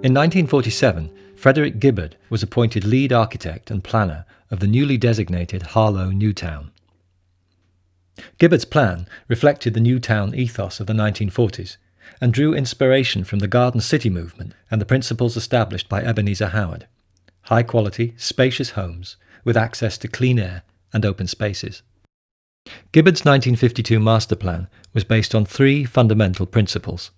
In 1947, Frederick Gibbard was appointed lead architect and planner of the newly designated Harlow New Town. Gibbard's plan reflected the New Town ethos of the 1940s and drew inspiration from the Garden City movement and the principles established by Ebenezer Howard: high-quality, spacious homes with access to clean air and open spaces. Gibbard's 1952 master plan was based on three fundamental principles: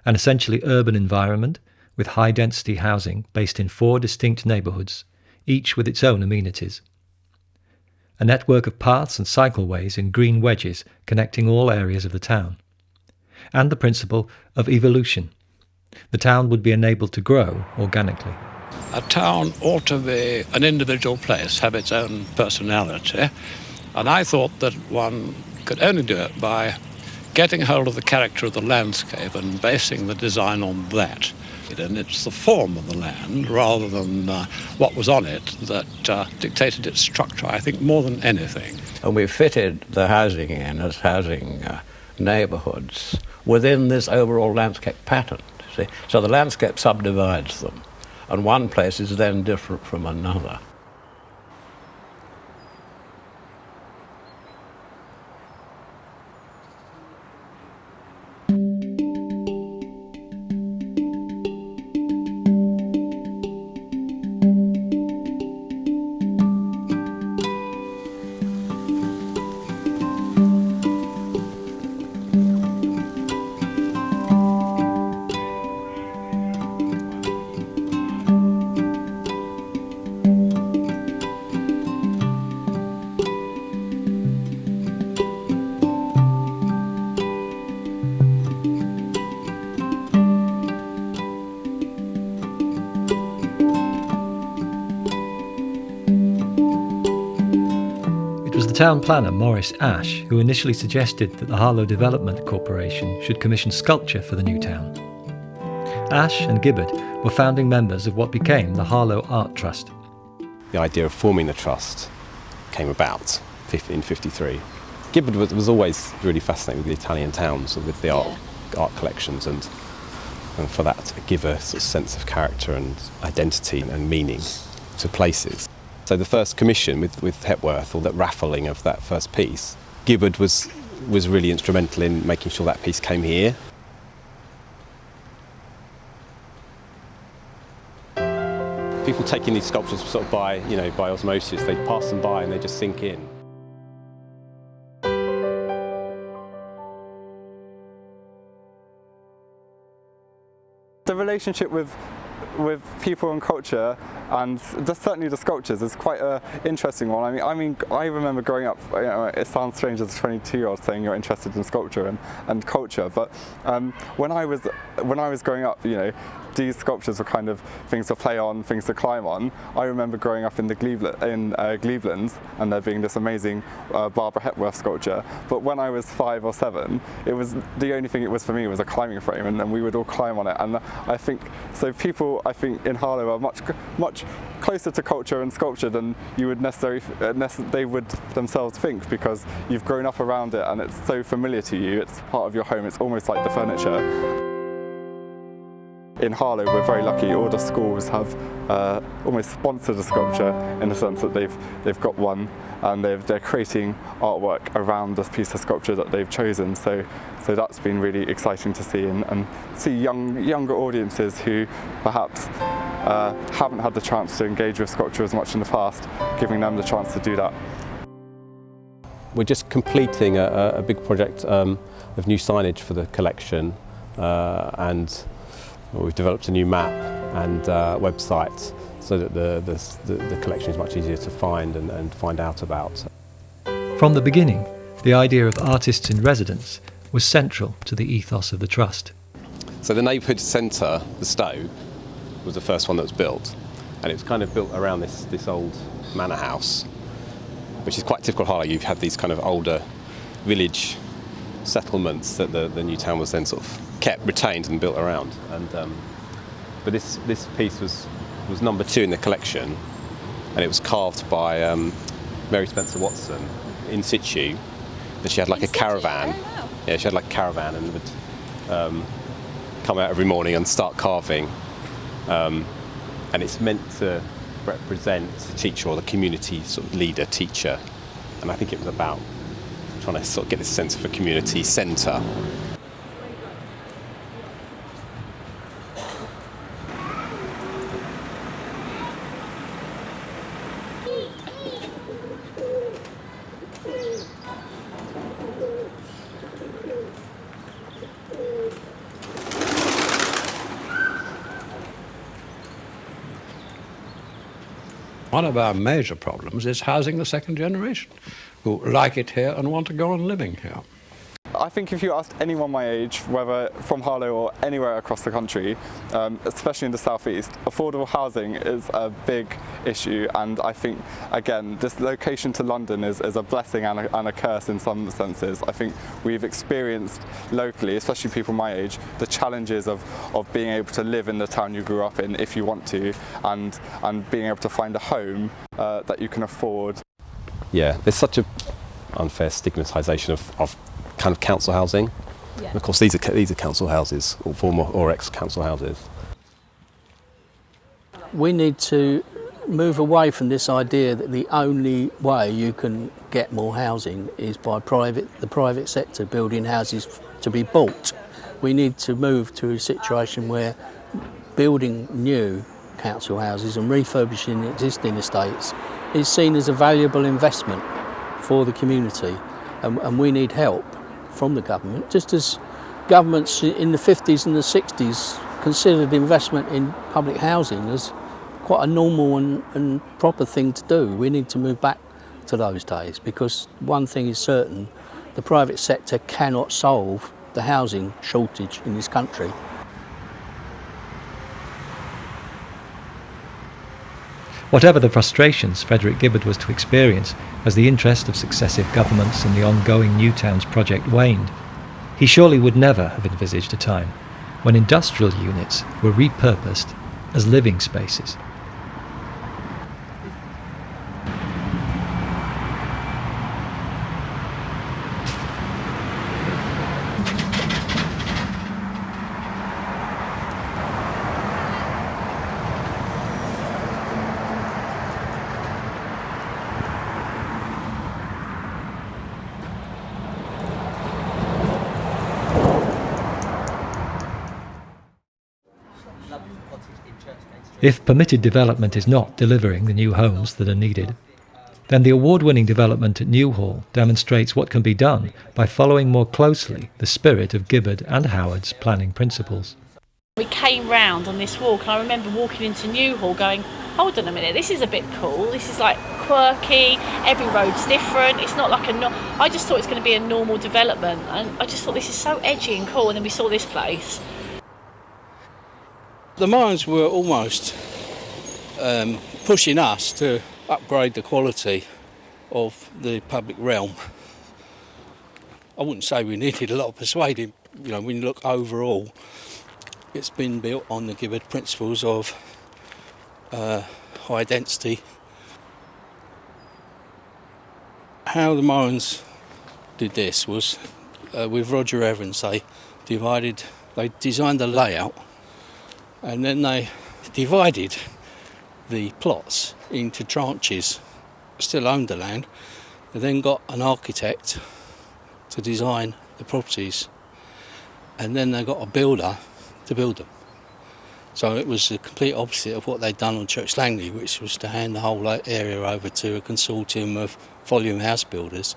an essentially urban environment with high-density housing based in 4 distinct neighbourhoods, each with its own amenities; a network of paths and cycleways in green wedges connecting all areas of the town; and the principle of evolution. The town would be enabled to grow organically. A town ought to be an individual place, have its own personality, and I thought that one could only do it by getting hold of the character of the landscape and basing the design on that. And it's the form of the land rather than what was on it that dictated its structure, I think, more than anything. And we fitted the housing in as housing neighbourhoods within this overall landscape pattern, see? So the landscape subdivides them, and one place is then different from another. Town planner Maurice Ash, who initially suggested that the Harlow Development Corporation should commission sculpture for the new town. Ash and Gibbard were founding members of what became the Harlow Art Trust. The idea of forming the trust came about in 1953. Gibbard was always really fascinated with the Italian towns and with the art collections, and for that to give a sort of sense of character and identity and meaning to places. So the first commission with Hepworth, or that raffling of that first piece, Gibbard was really instrumental in making sure that piece came here. People taking these sculptures sort of by osmosis, they pass them by and they just sink in. The relationship with people and culture, and certainly the sculptures, is quite an interesting one. I remember growing up, it sounds strange as a 22-year-old saying you're interested in sculpture and culture, but when I was growing up, these sculptures were kind of things to play on, things to climb on. I remember growing up in Cleveland, and there being this amazing Barbara Hepworth sculpture. But when I was 5 or 7, it was the only thing it was for me was a climbing frame, and we would all climb on it. And I think so. People, I think, in Harlow are much closer to culture and sculpture than you would they would themselves think, because you've grown up around it and it's so familiar to you. It's part of your home. It's almost like the furniture. In Harlow, we're very lucky. All the schools have almost sponsored a sculpture, in the sense that they've got one, and they're creating artwork around this piece of sculpture that they've chosen. So that's been really exciting to see, and see younger audiences who perhaps haven't had the chance to engage with sculpture as much in the past, giving them the chance to do that. We're just completing a big project of new signage for the collection, and we've developed a new map and website so that the collection is much easier to find and find out about. From the beginning, the idea of artists in residence was central to the ethos of the Trust. So the neighbourhood centre, the Stowe, was the first one that was built, and it was kind of built around this old manor house, which is quite typical Harlow. You've had these kind of older village settlements that the new town was then sort of retained and built around. And but this piece was number 2 in the collection, and it was carved by Mary Spencer Watson in situ. And she had like a caravan. Oh, wow. Yeah, she had like a caravan and would come out every morning and start carving and it's meant to represent the teacher or the community sort of leader, teacher. And I think it was about trying to sort of get this sense of a community centre. One of our major problems is housing the second generation, who like it here and want to go on living here. I think if you asked anyone my age, whether from Harlow or anywhere across the country, especially in the southeast, affordable housing is a big issue, and I think, again, this location to London is a blessing and a curse in some senses. I think we've experienced locally, especially people my age, the challenges of being able to live in the town you grew up in if you want to, and being able to find a home that you can afford. Yeah, there's such a unfair stigmatisation of kind of council housing. Yeah. And of course these are council houses, or former or ex-council houses. We need to move away from this idea that the only way you can get more housing is by the private sector building houses to be bought. We need to move to a situation where building new council houses and refurbishing existing estates is seen as a valuable investment for the community, and we need help from the government, just as governments in the 50s and the 60s considered investment in public housing as quite a normal and proper thing to do. We need to move back to those days, because one thing is certain: the private sector cannot solve the housing shortage in this country. Whatever the frustrations Frederick Gibbard was to experience as the interest of successive governments in the ongoing New Towns project waned, he surely would never have envisaged a time when industrial units were repurposed as living spaces. If permitted development is not delivering the new homes that are needed, then the award-winning development at Newhall demonstrates what can be done by following more closely the spirit of Gibbard and Howard's planning principles. We came round on this walk, and I remember walking into Newhall going, hold on a minute, this is a bit cool, this is like quirky, every road's different, it's not like I just thought it's going to be a normal development, and I just thought this is so edgy and cool, and then we saw this place. The mines were almost pushing us to upgrade the quality of the public realm. I wouldn't say we needed a lot of persuading. You know, when you look overall, it's been built on the Gibbard principles of high density. How the mines did this was with Roger Evans. They designed the layout, and then they divided the plots into tranches. Still owned the land. They then got an architect to design the properties, and then they got a builder to build them. So it was the complete opposite of what they'd done on Church Langley, which was to hand the whole area over to a consortium of volume house builders.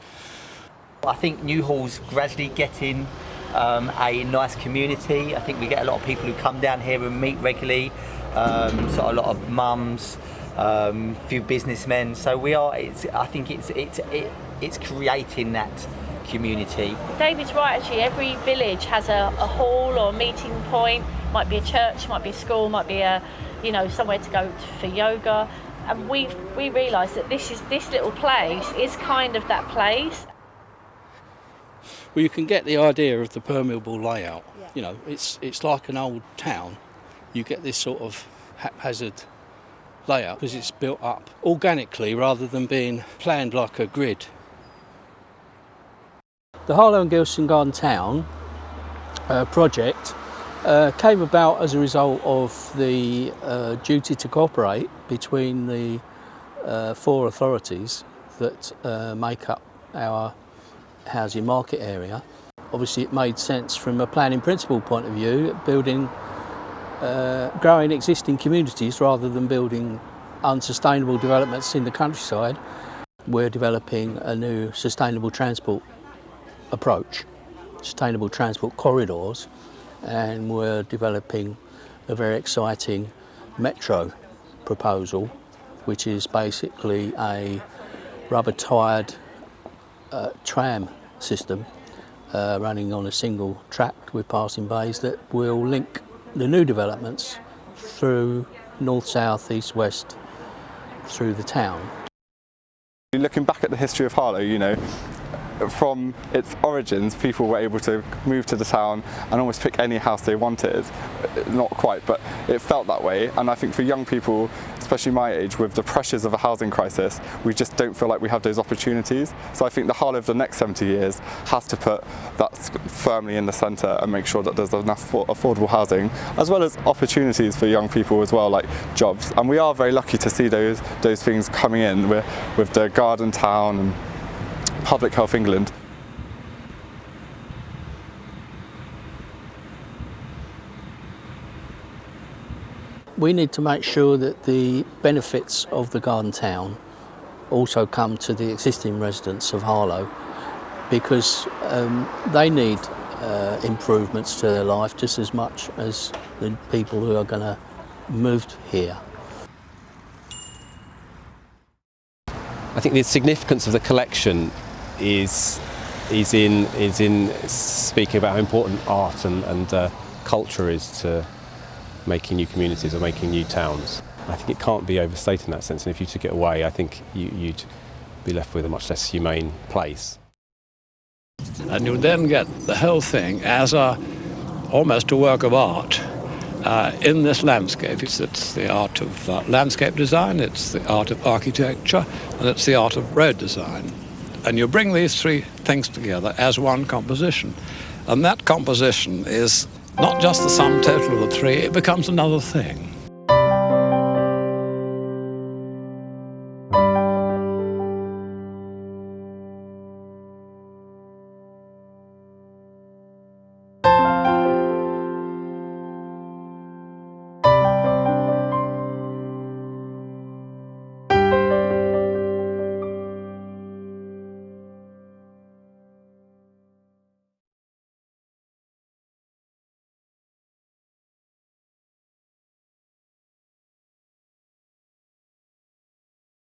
I think Newhall's gradually getting a nice community. I think we get a lot of people who come down here and meet regularly, sort of a lot of mums, few businessmen. So I think it's creating that community. David's right, actually. Every village has a hall or a meeting point. Might be a church, might be a school, might be somewhere to go for yoga. And we realised that this little place is kind of that place. Well, you can get the idea of the permeable layout. Yeah. You know, it's like an old town. You get this sort of haphazard layout because it's built up organically rather than being planned like a grid. The Harlow and Gilson Garden Town project came about as a result of the duty to cooperate between the 4 authorities that make up our housing market area. Obviously it made sense from a planning principle point of view, building, growing existing communities rather than building unsustainable developments in the countryside. We're developing a new sustainable transport approach, sustainable transport corridors, and we're developing a very exciting metro proposal, which is basically a rubber-tired tram system running on a single track with passing bays that will link the new developments through north, south, east, west through the town. Looking back at the history of Harlow, you know, from its origins, people were able to move to the town and almost pick any house they wanted. Not quite, but it felt that way. And I think for young people, especially my age, with the pressures of a housing crisis, we just don't feel like we have those opportunities. So I think the Harlow of the next 70 years has to put that firmly in the centre and make sure that there's enough affordable housing, as well as opportunities for young people as well, like jobs. And we are very lucky to see those things coming in with the Garden Town and Public Health England. We need to make sure that the benefits of the Garden Town also come to the existing residents of Harlow, because they need improvements to their life just as much as the people who are going to move here. I think the significance of the collection is in speaking about how important art and culture is to making new communities or making new towns. I think it can't be overstated in that sense, and if you took it away, I think you'd be left with a much less humane place. And you then get the whole thing as almost a work of art in this landscape. It's the art of landscape design, it's the art of architecture, and it's the art of road design. And you bring these 3 things together as one composition. And that composition is not just the sum total of the 3, it becomes another thing.